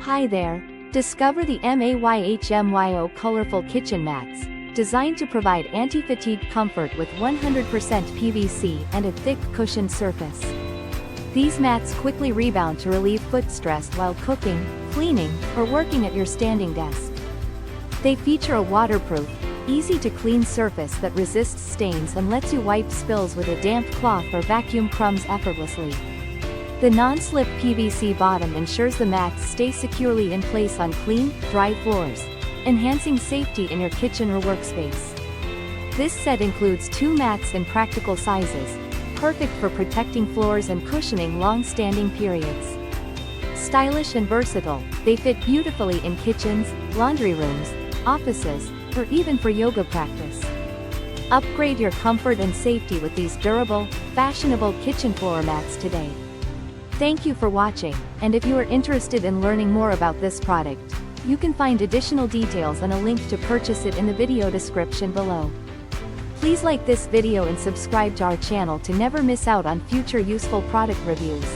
Hi there! Discover the MAYHMYO Colorful Kitchen Mats, designed to provide anti-fatigue comfort with 100% PVC and a thick cushioned surface. These mats quickly rebound to relieve foot stress while cooking, cleaning, or working at your standing desk. They feature a waterproof, easy-to-clean surface that resists stains and lets you wipe spills with a damp cloth or vacuum crumbs effortlessly. The non-slip PVC bottom ensures the mats stay securely in place on clean, dry floors, enhancing safety in your kitchen or workspace. This set includes 2 mats in practical sizes, perfect for protecting floors and cushioning long-standing periods. Stylish and versatile, they fit beautifully in kitchens, laundry rooms, offices, or even for yoga practice. Upgrade your comfort and safety with these durable, fashionable kitchen floor mats today. Thank you for watching, and if you are interested in learning more about this product, you can find additional details and a link to purchase it in the video description below. Please like this video and subscribe to our channel to never miss out on future useful product reviews.